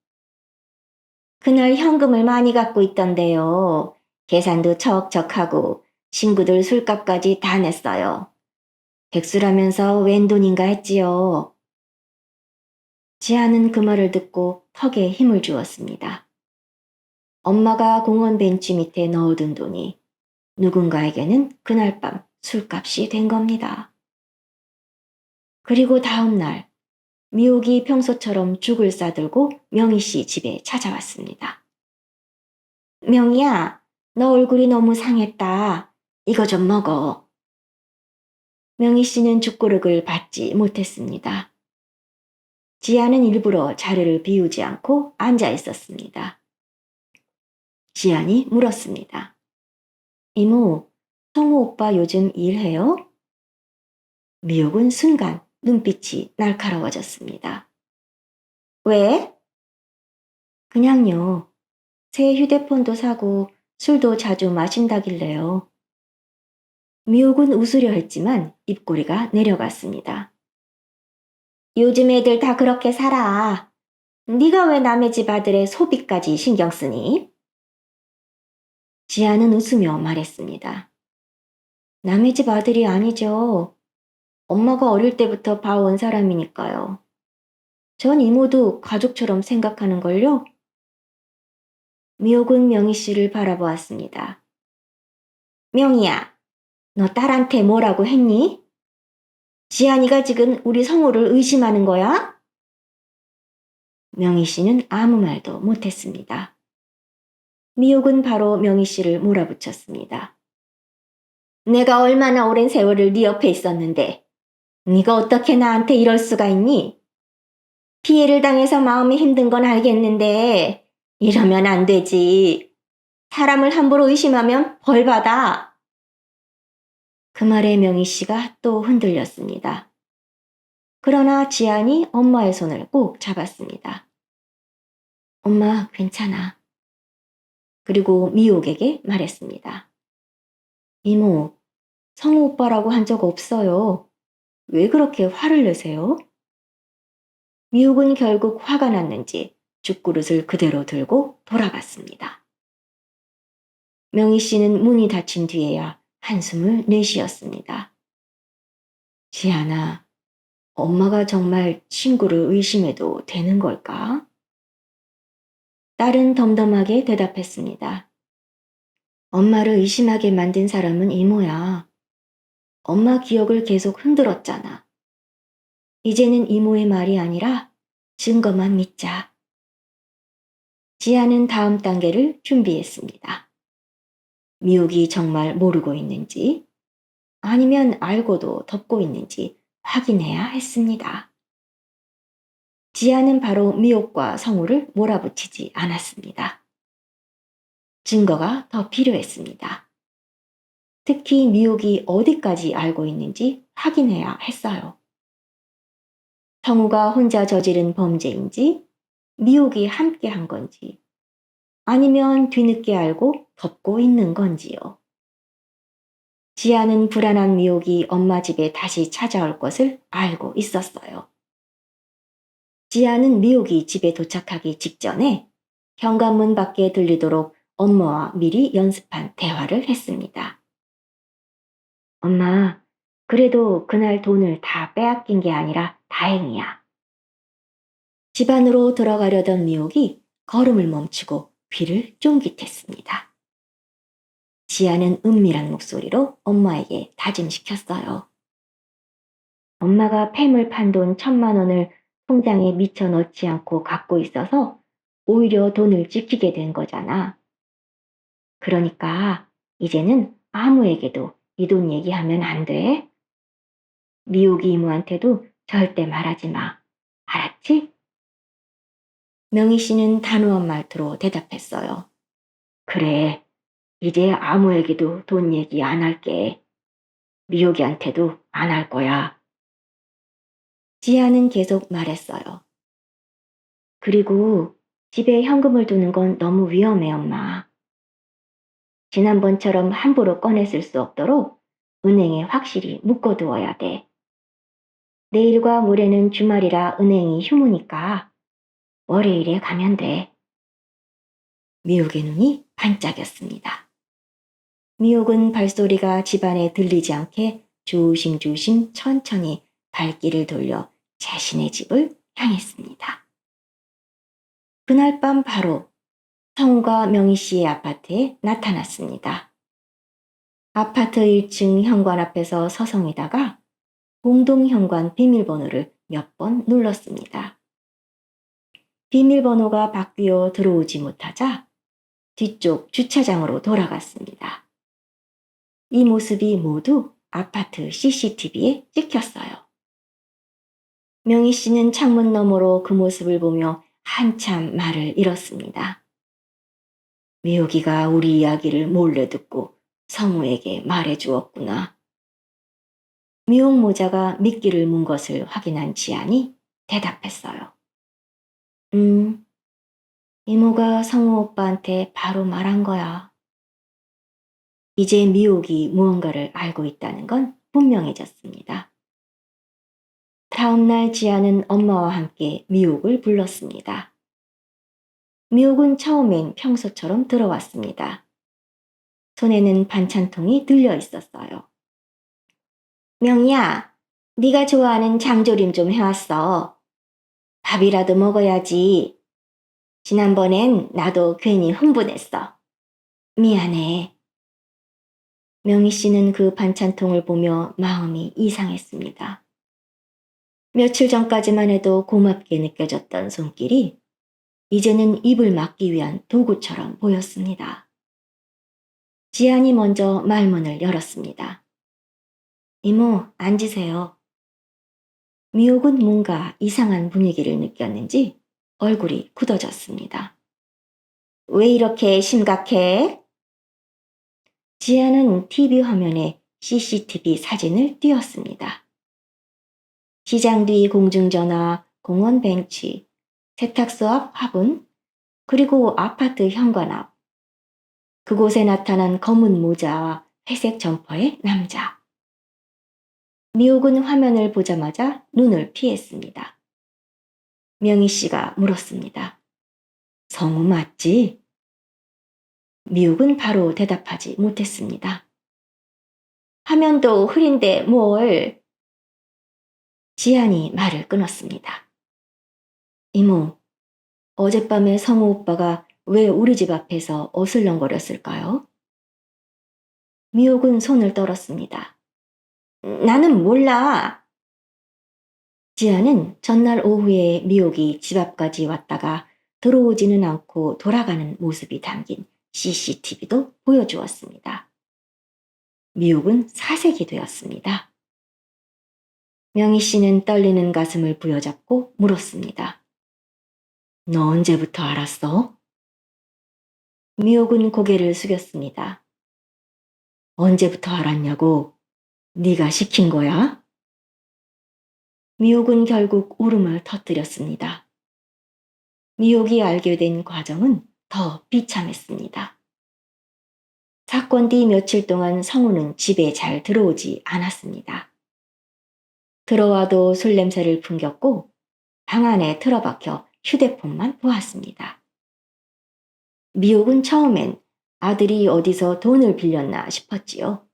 그날 현금을 많이 갖고 있던데요. 계산도 척척하고 친구들 술값까지 다 냈어요. 백수라면서 웬 돈인가 했지요. 지아는 그 말을 듣고 턱에 힘을 주었습니다. 엄마가 공원 벤치 밑에 넣어둔 돈이 누군가에게는 그날 밤 술값이 된 겁니다. 그리고 다음 날 미옥이 평소처럼 죽을 싸들고 명희 씨 집에 찾아왔습니다. 명희야, 너 얼굴이 너무 상했다. 이거 좀 먹어. 명희 씨는 죽고르을 받지 못했습니다. 지아는 일부러 자리를 비우지 않고 앉아 있었습니다. 지안이 물었습니다. 이모, 성우 오빠 요즘 일해요? 미옥은 순간 눈빛이 날카로워졌습니다. 왜? 그냥요. 새 휴대폰도 사고 술도 자주 마신다길래요. 미옥은 웃으려 했지만 입꼬리가 내려갔습니다. 요즘 애들 다 그렇게 살아. 네가 왜 남의 집 아들의 소비까지 신경 쓰니? 지아는 웃으며 말했습니다. 남의 집 아들이 아니죠. 엄마가 어릴 때부터 봐온 사람이니까요. 전 이모도 가족처럼 생각하는걸요? 미옥은 명희 씨를 바라보았습니다. 명희야, 너 딸한테 뭐라고 했니? 지안이가 지금 우리 성우를 의심하는 거야? 명희 씨는 아무 말도 못했습니다. 미옥은 바로 명희 씨를 몰아붙였습니다. 내가 얼마나 오랜 세월을 네 옆에 있었는데 네가 어떻게 나한테 이럴 수가 있니? 피해를 당해서 마음이 힘든 건 알겠는데 이러면 안 되지. 사람을 함부로 의심하면 벌 받아. 그 말에 명희 씨가 또 흔들렸습니다. 그러나 지안이 엄마의 손을 꼭 잡았습니다. 엄마, 괜찮아. 그리고 미옥에게 말했습니다. 이모, 성우 오빠라고 한 적 없어요. 왜 그렇게 화를 내세요? 미옥은 결국 화가 났는지 죽그릇을 그대로 들고 돌아갔습니다. 명희 씨는 문이 닫힌 뒤에야 한숨을 내쉬었습니다. 지안아, 엄마가 정말 친구를 의심해도 되는 걸까? 딸은 덤덤하게 대답했습니다. 엄마를 의심하게 만든 사람은 이모야. 엄마 기억을 계속 흔들었잖아. 이제는 이모의 말이 아니라 증거만 믿자. 지아는 다음 단계를 준비했습니다. 미옥이 정말 모르고 있는지 아니면 알고도 덮고 있는지 확인해야 했습니다. 지아는 바로 미옥과 성우를 몰아붙이지 않았습니다. 증거가 더 필요했습니다. 특히 미옥이 어디까지 알고 있는지 확인해야 했어요. 성우가 혼자 저지른 범죄인지 미옥이 함께 한 건지 아니면 뒤늦게 알고 덮고 있는 건지요. 지아는 불안한 미옥이 엄마 집에 다시 찾아올 것을 알고 있었어요. 지아는 미옥이 집에 도착하기 직전에 현관문 밖에 들리도록 엄마와 미리 연습한 대화를 했습니다. 엄마, 그래도 그날 돈을 다 빼앗긴 게 아니라 다행이야. 집 안으로 들어가려던 미옥이 걸음을 멈추고 귀를 쫑깃했습니다. 지아는 은밀한 목소리로 엄마에게 다짐시켰어요. 엄마가 폐물 판 돈 1,000만 원을 통장에 미처 넣지 않고 갖고 있어서 오히려 돈을 지키게 된 거잖아. 그러니까 이제는 아무에게도 이 돈 얘기하면 안 돼. 미옥이 이모한테도 절대 말하지 마. 알았지? 명희 씨는 단호한 말투로 대답했어요. 그래, 이제 아무에게도 돈 얘기 안 할게. 미옥이한테도 안 할 거야. 지아는 계속 말했어요. 그리고 집에 현금을 두는 건 너무 위험해, 엄마. 지난번처럼 함부로 꺼내 쓸 수 없도록 은행에 확실히 묶어두어야 돼. 내일과 모레는 주말이라 은행이 휴무니까 월요일에 가면 돼. 미옥의 눈이 반짝였습니다. 미옥은 발소리가 집안에 들리지 않게 조심조심 천천히 발길을 돌려 자신의 집을 향했습니다. 그날 밤 바로 성우가 명희 씨의 아파트에 나타났습니다. 아파트 1층 현관 앞에서 서성이다가 공동 현관 비밀번호를 몇 번 눌렀습니다. 비밀번호가 바뀌어 들어오지 못하자 뒤쪽 주차장으로 돌아갔습니다. 이 모습이 모두 아파트 CCTV에 찍혔어요. 명희 씨는 창문 너머로 그 모습을 보며 한참 말을 잃었습니다. 미옥이가 우리 이야기를 몰래 듣고 성우에게 말해 주었구나. 미옥 모자가 미끼를 문 것을 확인한 지안이 대답했어요. 이모가 성우 오빠한테 바로 말한 거야. 이제 미옥이 무언가를 알고 있다는 건 분명해졌습니다. 다음날 지아는 엄마와 함께 미옥을 불렀습니다. 미옥은 처음엔 평소처럼 들어왔습니다. 손에는 반찬통이 들려 있었어요. 명희야, 네가 좋아하는 장조림 좀 해왔어. 밥이라도 먹어야지. 지난번엔 나도 괜히 흥분했어. 미안해. 명희 씨는 그 반찬통을 보며 마음이 이상했습니다. 며칠 전까지만 해도 고맙게 느껴졌던 손길이 이제는 입을 막기 위한 도구처럼 보였습니다. 지안이 먼저 말문을 열었습니다. 이모, 앉으세요. 미옥은 뭔가 이상한 분위기를 느꼈는지 얼굴이 굳어졌습니다. 왜 이렇게 심각해? 지아는 TV 화면에 CCTV 사진을 띄웠습니다. 시장 뒤 공중전화, 공원 벤치, 세탁소 앞 화분, 그리고 아파트 현관 앞. 그곳에 나타난 검은 모자와 회색 점퍼의 남자. 미옥은 화면을 보자마자 눈을 피했습니다. 명희 씨가 물었습니다. 성우 맞지? 미옥은 바로 대답하지 못했습니다. 화면도 흐린데 뭘? 지안이 말을 끊었습니다. 이모, 어젯밤에 성우 오빠가 왜 우리 집 앞에서 어슬렁거렸을까요? 미옥은 손을 떨었습니다. 나는 몰라. 지아는 전날 오후에 미옥이 집 앞까지 왔다가 들어오지는 않고 돌아가는 모습이 담긴 CCTV도 보여주었습니다. 미옥은 사색이 되었습니다. 명희 씨는 떨리는 가슴을 부여잡고 물었습니다. 너 언제부터 알았어? 미옥은 고개를 숙였습니다. 언제부터 알았냐고? 네가 시킨 거야? 미옥은 결국 울음을 터뜨렸습니다. 미옥이 알게 된 과정은 더 비참했습니다. 사건 뒤 며칠 동안 성우는 집에 잘 들어오지 않았습니다. 들어와도 술 냄새를 풍겼고 방 안에 틀어박혀 휴대폰만 보았습니다. 미옥은 처음엔 아들이 어디서 돈을 빌렸나 싶었지요.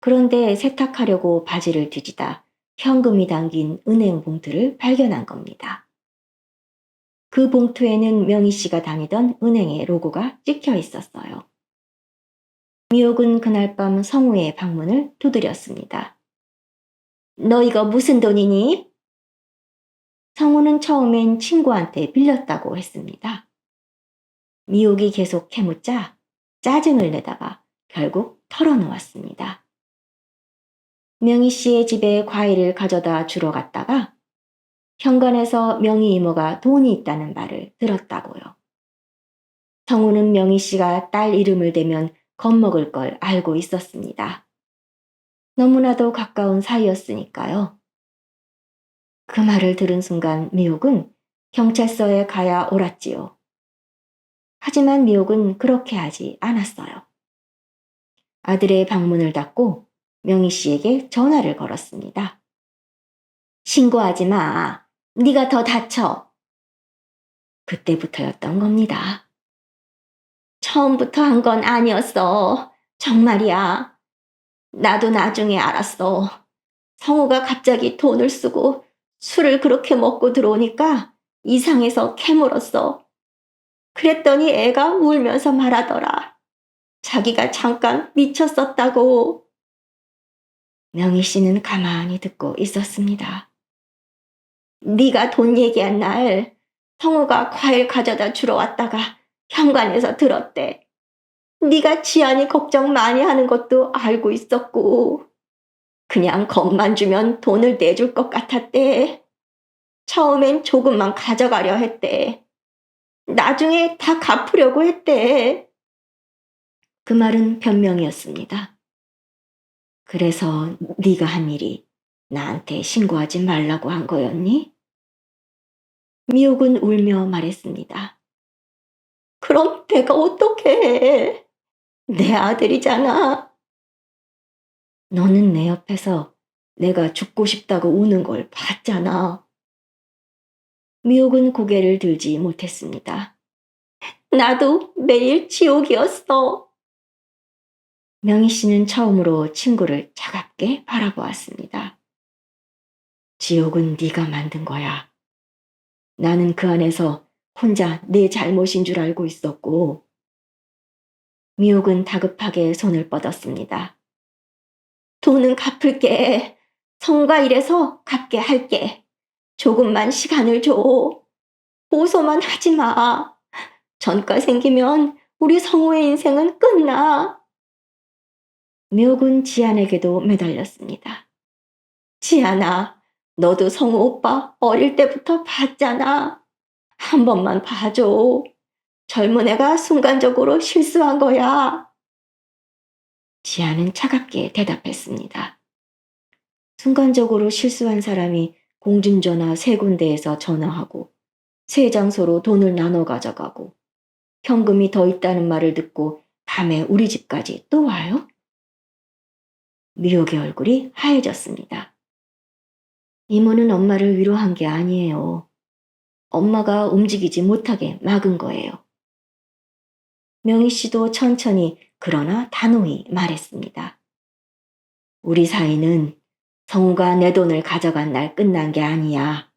그런데 세탁하려고 바지를 뒤지다 현금이 담긴 은행 봉투를 발견한 겁니다. 그 봉투에는 명희 씨가 다니던 은행의 로고가 찍혀 있었어요. 미옥은 그날 밤 성우의 방문을 두드렸습니다. 너 이거 무슨 돈이니? 성우는 처음엔 친구한테 빌렸다고 했습니다. 미옥이 계속 캐묻자 짜증을 내다가 결국 털어놓았습니다. 명희 씨의 집에 과일을 가져다 주러 갔다가 현관에서 명희 이모가 돈이 있다는 말을 들었다고요. 성우는 명희 씨가 딸 이름을 대면 겁먹을 걸 알고 있었습니다. 너무나도 가까운 사이였으니까요. 그 말을 들은 순간 미옥은 경찰서에 가야 옳았지요. 하지만 미옥은 그렇게 하지 않았어요. 아들의 방문을 닫고 명희 씨에게 전화를 걸었습니다. 신고하지 마. 네가 더 다쳐. 그때부터였던 겁니다. 처음부터 한 건 아니었어. 정말이야. 나도 나중에 알았어. 성우가 갑자기 돈을 쓰고 술을 그렇게 먹고 들어오니까 이상해서 캐물었어. 그랬더니 애가 울면서 말하더라. 자기가 잠깐 미쳤었다고. 명희 씨는 가만히 듣고 있었습니다. 네가 돈 얘기한 날 성우가 과일 가져다 주러 왔다가 현관에서 들었대. 네가 지안이 걱정 많이 하는 것도 알고 있었고 그냥 겁만 주면 돈을 내줄 것 같았대. 처음엔 조금만 가져가려 했대. 나중에 다 갚으려고 했대. 그 말은 변명이었습니다. 그래서 네가 한 일이 나한테 신고하지 말라고 한 거였니? 미옥은 울며 말했습니다. 그럼 내가 어떻게 해? 내 아들이잖아. 너는 내 옆에서 내가 죽고 싶다고 우는 걸 봤잖아. 미옥은 고개를 들지 못했습니다. 나도 매일 지옥이었어. 명희 씨는 처음으로 친구를 차갑게 바라보았습니다. 지옥은 네가 만든 거야. 나는 그 안에서 혼자 내 잘못인 줄 알고 있었고. 미옥은 다급하게 손을 뻗었습니다. 돈은 갚을게. 성과 일해서 갚게 할게. 조금만 시간을 줘. 고소만 하지 마. 전과 생기면 우리 성우의 인생은 끝나. 미옥은 지안에게도 매달렸습니다. 지안아, 너도 성우 오빠 어릴 때부터 봤잖아. 한 번만 봐줘. 젊은 애가 순간적으로 실수한 거야. 지안은 차갑게 대답했습니다. 순간적으로 실수한 사람이 공중전화 3군데에서 전화하고 3장소로 돈을 나눠 가져가고 현금이 더 있다는 말을 듣고 밤에 우리 집까지 또 와요? 미옥의 얼굴이 하얘졌습니다. 이모는 엄마를 위로한 게 아니에요. 엄마가 움직이지 못하게 막은 거예요. 명희 씨도 천천히 그러나 단호히 말했습니다. 우리 사이는 성우가 내 돈을 가져간 날 끝난 게 아니야.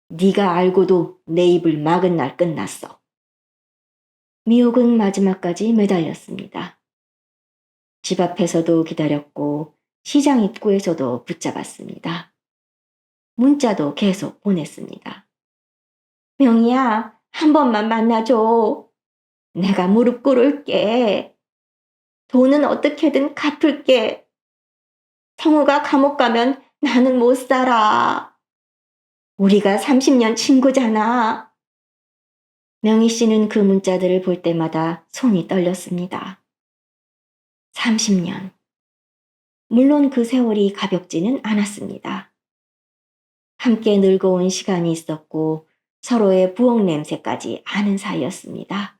네가 알고도 내 입을 막은 날 끝났어. 미옥은 마지막까지 매달렸습니다. 집 앞에서도 기다렸고 시장 입구에서도 붙잡았습니다. 문자도 계속 보냈습니다. 명희야, 한 번만 만나줘. 내가 무릎 꿇을게. 돈은 어떻게든 갚을게. 성우가 감옥 가면 나는 못 살아. 우리가 30년 친구잖아. 명희 씨는 그 문자들을 볼 때마다 손이 떨렸습니다. 30년. 물론 그 세월이 가볍지는 않았습니다. 함께 늙어온 시간이 있었고 서로의 부엌 냄새까지 아는 사이였습니다.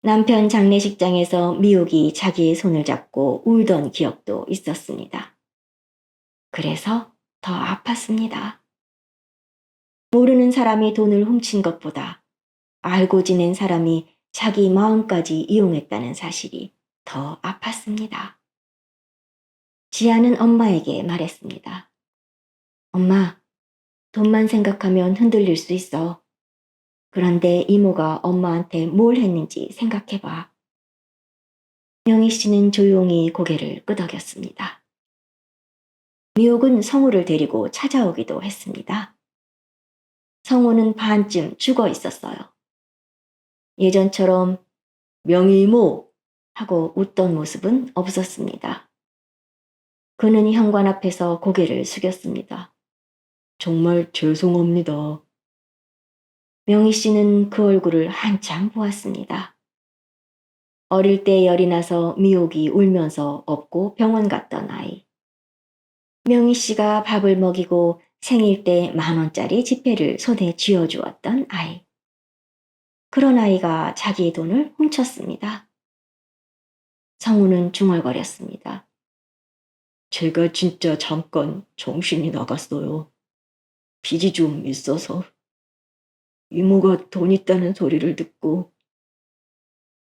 남편 장례식장에서 미옥이 자기의 손을 잡고 울던 기억도 있었습니다. 그래서 더 아팠습니다. 모르는 사람이 돈을 훔친 것보다 알고 지낸 사람이 자기 마음까지 이용했다는 사실이 더 아팠습니다. 지아는 엄마에게 말했습니다. 엄마, 돈만 생각하면 흔들릴 수 있어. 그런데 이모가 엄마한테 뭘 했는지 생각해봐. 명희 씨는 조용히 고개를 끄덕였습니다. 미옥은 성우를 데리고 찾아오기도 했습니다. 성우는 반쯤 죽어 있었어요. 예전처럼 명희 이모, 하고 웃던 모습은 없었습니다. 그는 현관 앞에서 고개를 숙였습니다. 정말 죄송합니다. 명희 씨는 그 얼굴을 한참 보았습니다. 어릴 때 열이 나서 미옥이 울면서 업고 병원 갔던 아이. 명희 씨가 밥을 먹이고 생일 때 10,000원짜리 지폐를 손에 쥐어주었던 아이. 그런 아이가 자기의 돈을 훔쳤습니다. 성우는 중얼거렸습니다. 제가 진짜 잠깐 정신이 나갔어요. 빚이 좀 있어서. 이모가 돈 있다는 소리를 듣고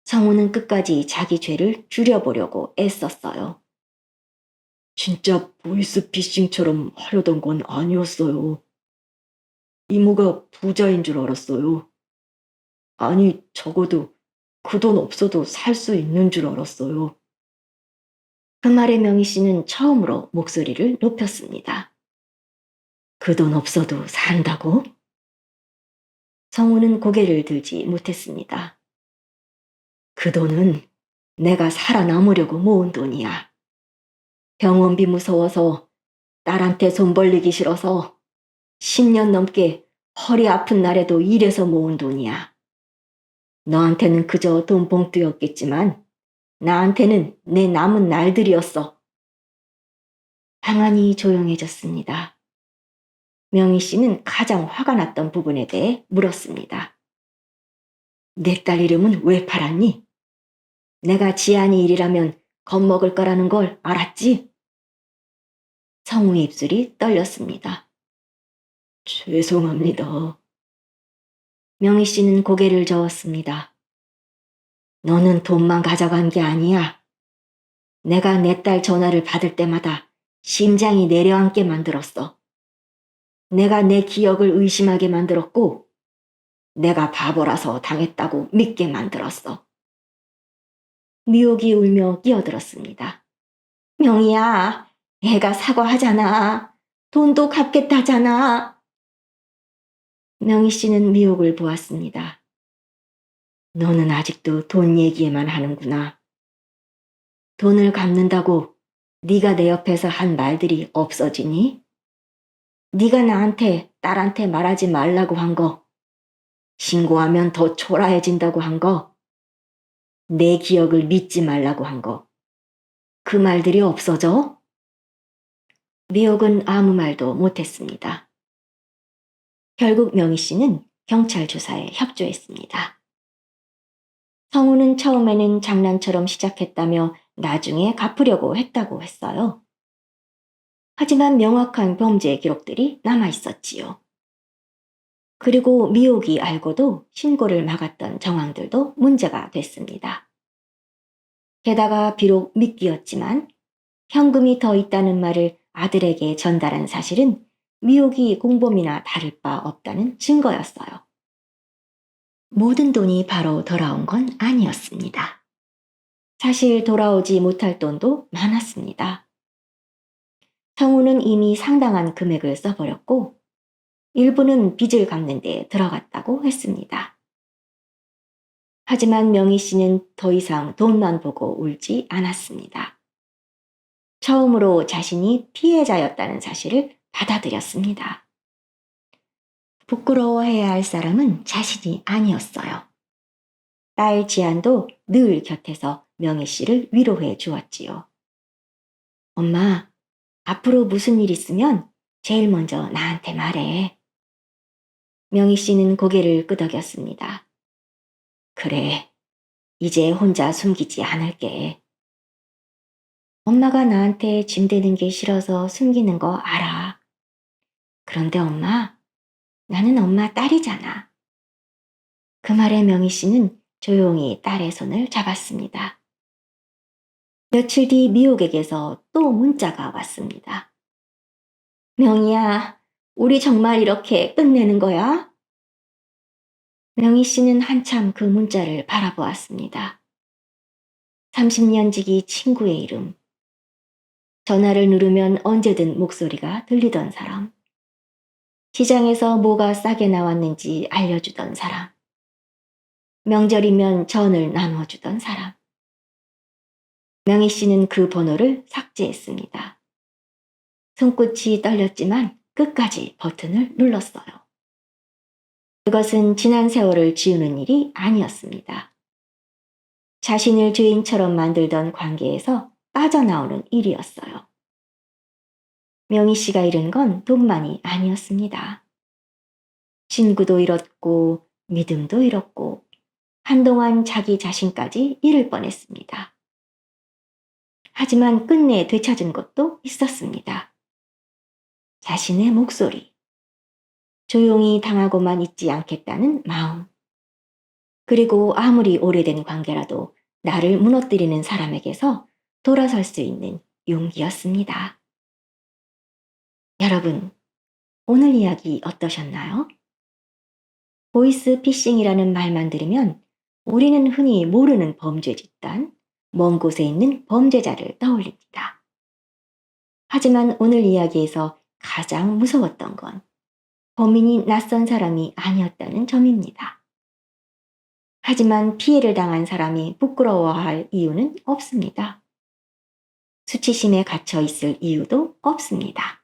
성우는 끝까지 자기 죄를 줄여보려고 애썼어요. 진짜 보이스피싱처럼 하려던 건 아니었어요. 이모가 부자인 줄 알았어요. 아니, 적어도 그 돈 없어도 살 수 있는 줄 알았어요. 그 말에 명희 씨는 처음으로 목소리를 높였습니다. 그 돈 없어도 산다고? 성우는 고개를 들지 못했습니다. 그 돈은 내가 살아남으려고 모은 돈이야. 병원비 무서워서 딸한테 돈 벌리기 싫어서 10년 넘게 허리 아픈 날에도 일해서 모은 돈이야. 너한테는 그저 돈 봉투였겠지만 나한테는 내 남은 날들이었어. 방안이 조용해졌습니다. 명희 씨는 가장 화가 났던 부분에 대해 물었습니다. 내 딸 이름은 왜 팔았니? 내가 지안이 일이라면 겁먹을 거라는 걸 알았지? 성우의 입술이 떨렸습니다. 죄송합니다. 명희 씨는 고개를 저었습니다. 너는 돈만 가져간 게 아니야. 내가 내 딸 전화를 받을 때마다 심장이 내려앉게 만들었어. 내가 내 기억을 의심하게 만들었고, 내가 바보라서 당했다고 믿게 만들었어. 미옥이 울며 끼어들었습니다. 명희야, 애가 사과하잖아. 돈도 갚겠다잖아. 명희 씨는 미옥을 보았습니다. 너는 아직도 돈 얘기에만 하는구나. 돈을 갚는다고 네가 내 옆에서 한 말들이 없어지니? 네가 나한테, 딸한테 말하지 말라고 한 거, 신고하면 더 초라해진다고 한 거, 내 기억을 믿지 말라고 한 거, 그 말들이 없어져? 미옥은 아무 말도 못했습니다. 결국 명희 씨는 경찰 조사에 협조했습니다. 성우는 처음에는 장난처럼 시작했다며 나중에 갚으려고 했다고 했어요. 하지만 명확한 범죄 기록들이 남아 있었지요. 그리고 미옥이 알고도 신고를 막았던 정황들도 문제가 됐습니다. 게다가 비록 미끼였지만 현금이 더 있다는 말을 아들에게 전달한 사실은 미옥이 공범이나 다를 바 없다는 증거였어요. 모든 돈이 바로 돌아온 건 아니었습니다. 사실 돌아오지 못할 돈도 많았습니다. 성우는 이미 상당한 금액을 써버렸고 일부는 빚을 갚는 데 들어갔다고 했습니다. 하지만 명희 씨는 더 이상 돈만 보고 울지 않았습니다. 처음으로 자신이 피해자였다는 사실을 받아들였습니다. 부끄러워해야 할 사람은 자신이 아니었어요. 딸 지안도 늘 곁에서 명희 씨를 위로해 주었지요. 엄마, 앞으로 무슨 일 있으면 제일 먼저 나한테 말해. 명희 씨는 고개를 끄덕였습니다. 그래, 이제 혼자 숨기지 않을게. 엄마가 나한테 짐 되는 게 싫어서 숨기는 거 알아. 그런데 엄마, 나는 엄마 딸이잖아. 그 말에 명희 씨는 조용히 딸의 손을 잡았습니다. 며칠 뒤 미옥에게서 또 문자가 왔습니다. 명희야, 우리 정말 이렇게 끝내는 거야? 명희 씨는 한참 그 문자를 바라보았습니다. 30년 지기 친구의 이름. 전화를 누르면 언제든 목소리가 들리던 사람. 시장에서 뭐가 싸게 나왔는지 알려주던 사람. 명절이면 전을 나눠주던 사람. 명희 씨는 그 번호를 삭제했습니다. 손끝이 떨렸지만 끝까지 버튼을 눌렀어요. 그것은 지난 세월을 지우는 일이 아니었습니다. 자신을 죄인처럼 만들던 관계에서 빠져나오는 일이었어요. 명희 씨가 잃은 건 돈만이 아니었습니다. 친구도 잃었고 믿음도 잃었고 한동안 자기 자신까지 잃을 뻔했습니다. 하지만 끝내 되찾은 것도 있었습니다. 자신의 목소리. 조용히 당하고만 있지 않겠다는 마음. 그리고 아무리 오래된 관계라도 나를 무너뜨리는 사람에게서 돌아설 수 있는 용기였습니다. 여러분, 오늘 이야기 어떠셨나요? 보이스 피싱이라는 말만 들으면 우리는 흔히 모르는 범죄 집단, 먼 곳에 있는 범죄자를 떠올립니다. 하지만 오늘 이야기에서 가장 무서웠던 건 범인이 낯선 사람이 아니었다는 점입니다. 하지만 피해를 당한 사람이 부끄러워할 이유는 없습니다. 수치심에 갇혀 있을 이유도 없습니다.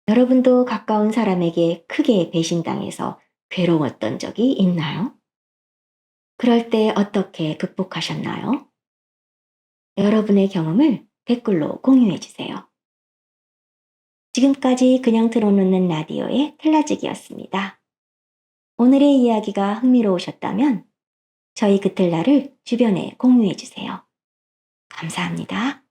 여러분도 가까운 사람에게 크게 배신당해서 괴로웠던 적이 있나요? 그럴 때 어떻게 극복하셨나요? 여러분의 경험을 댓글로 공유해 주세요. 지금까지 그냥 틀어놓는 라디오의 틀라지기였습니다. 오늘의 이야기가 흥미로우셨다면 저희 그틀라를 주변에 공유해 주세요. 감사합니다.